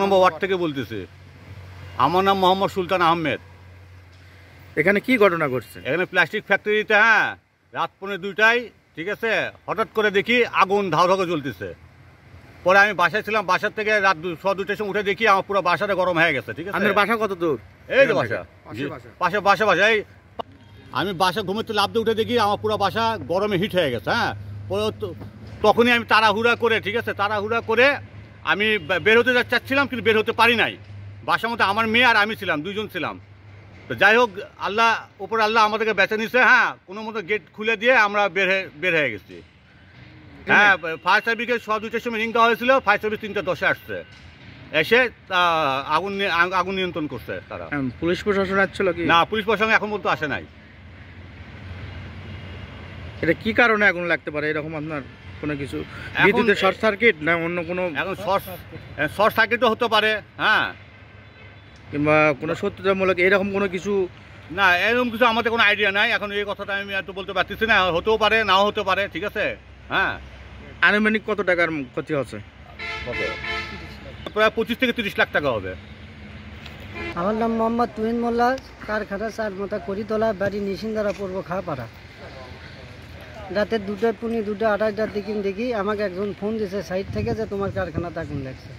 নম্বর word থেকে বলতেছে। আমার নাম মোহাম্মদ সুলতান আহমেদ। এখানে কি ঘটনা ঘটছে? এখানে প্লাস্টিক ফ্যাক্টরিতে রাত 2:45 ঠিক আছে, হঠাৎ করে দেখি আগুন ধাও ধাও জ্বলতেছে। পরে আমি বাসায় ছিলাম, বাসার থেকে রাত 2:30 সময় উঠে দেখি আমার পুরো বাসাটা গরম হয়ে গেছে। ঠিক আছে, আপনার বাসা কত দূর? এই যে বাসা এই আমি বাসা ঘুমোতে লাফ দিয়ে উঠে দেখি আমার পুরো বাসা গরমে হিট হয়ে গেছে। পরে তখনই আমি তাড়াহুড়া করে, ঠিক আছে, তাড়াহুড়া করে আমি বের হতে চাচ্ছিলাম, কিন্তু বের হতে পারি নাই। বাসার মধ্যে আমার মেয়ে আর আমি ছিলাম, 2 জন ছিলাম। তো যাই হোক, আল্লাহ আমাদেরকে বেঁচে নিছে। কোনো মতো গেট খুলে দিয়ে আমরা বের হয়ে গেছি। ফায়ার সার্ভিসকে 2:15 সময় রিং দেওয়া হয়েছিল। ফায়ার সার্ভিস 3:10 আসছে, এসে আগুন নিয়ন্ত্রণ করছে তারা। পুলিশ প্রশাসন আসছিল কি? না, পুলিশ প্রশাসন এখন পর্যন্ত আসে নাই। এটা কি কারণে আগুন লাগতে পারে এরকম আপনার কোনো কিছু? বিদ্যুতের শর্ট সার্কিট না অন্য কোনো? এখন শর্ট সার্কিটও হতে পারে, কিংবা কোনো শত্রুতামূলক এরকম কোনো কিছু? না, এরকম কিছু আমাদের কোনো আইডিয়া নাই। এখন এই কথাটা আমি এত বলতে পারতেছি না, হতেও পারে নাও হতে পারে। ঠিক আছে, আনুমানিক কত টাকার ক্ষতি হচ্ছে? প্রায় 25 থেকে 30 লাখ টাকা হবে। আমার নাম মোহাম্মদ তুহিন মোল্লা, কারখানা 4 মাথা করিতলা, বাড়ি নিশিন্দারা পূর্ব খাপাড়া। রাতে 2:28টার দিকে দেখি আমাকে একজন ফোন দিয়েছে সাইড থেকে যে তোমার কারখানাতে আগুন লাগছে।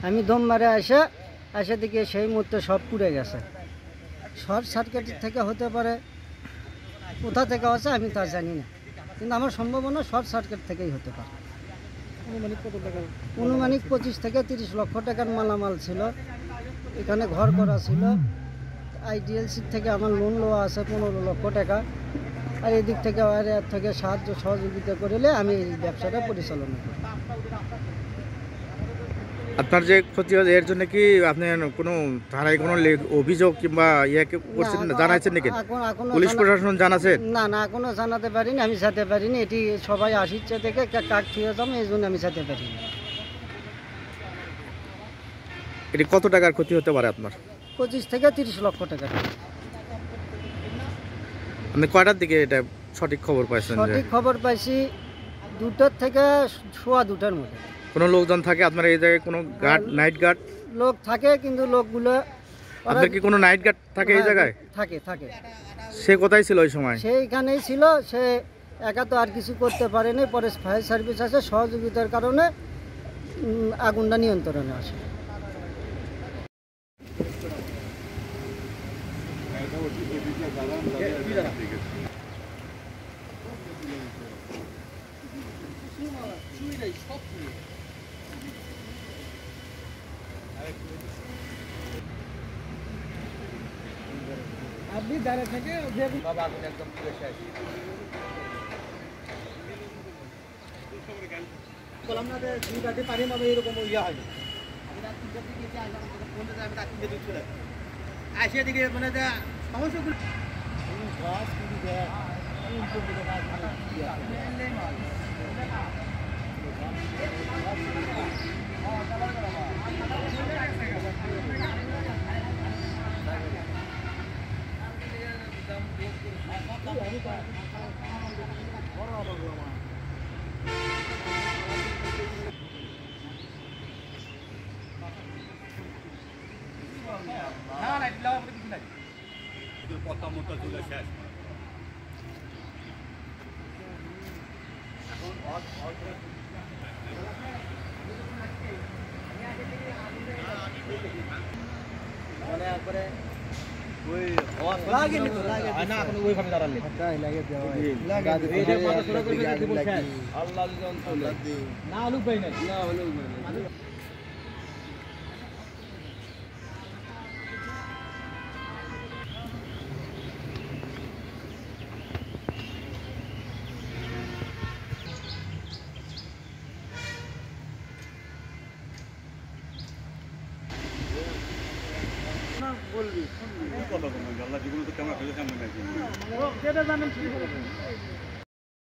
আমি দম মারে আসে দেখি সেই মুহূর্তে সব পুড়ে গেছে। শর্ট সার্কিট থেকে হতে পারে, কোথা থেকে আছে আমি তা জানি না, কিন্তু আমার সম্ভাবনা শর্ট সার্কিট থেকেই হতে পারে। অনুমানিক 25 থেকে 30 লক্ষ টাকার মালামাল ছিল। এখানে ঘর করা ছিল। আইডিএলসির থেকে আমার লোন লওয়া আছে 15 লক্ষ টাকা। আর এদিক থেকে এর থেকে সাহায্য সহযোগিতা করলে আমি এই ব্যবসাটা পরিচালনা করি। আপনার যে ক্ষতি হয়েছে এর জন্য কি আপনি কোনো থানায় কোনো অভিযোগ কিংবা ইয়াকে করছেন, জানাইছেন নাকি? পুলিশ প্রশাসন জানাচ্ছেন? না, এখনো জানাতে পারিনি, আমি যেতে পারিনি। এটি সবাই আসিচ্ছে থেকে কাক ছুঁয়ে যাম, এই জন্য আমি যেতে পারিনি। এটি কত টাকার ক্ষতি হতে পারে আপনার? 25 থেকে 30 লক্ষ টাকা। আপনি কয়টার দিকে এটা সঠিক খবর পাইছেন? সঠিক খবর পাইছি 2টার থেকে 2:15টার মধ্যে। কোনো লোকজন থাকে আপনার এই জায়গায়? কোনো গার্ড, নাইট গার্ড লোক থাকে, কিন্তু লোকগুলো আপনার কি কোনো নাইট গার্ড থাকে এই জায়গায়? থাকে। সে কোথায় ছিল ওই সময়? সেইখানেই ছিল। সে একা তো আর কিছু করতে পারেনি। পরে ফায়ার সার্ভিস আছে, সহযোগিতার কারণে আগুনটা নিয়ন্ত্রণে আসে। আপনি দাঁড়িয়ে থেকে একদম পুরো শেষ। বললাম না যে 2 পানি পাবে এরকম হয়নি। আমি রাত 3টার দিকে এসে আমি রাত 3টে দিকে চলে আসে দিকে মানে যা সমস্যাগুলো গাছ কিন্তু দেয় মানে একবারে ওই হওয়া লাগেনি তো না, এখন ওইভাবে দাঁড়ালে তাই লাগে দেওয়া লাগে এই মাথা সরা করে দিব শেষ। আল্লাহ যদি অন্তর না আলু পাই না, না হলো বলবি কথা বলবি আল্লাহ জীবনে তো কেমন হয়েছে সামনে নাকি যেটা জানেন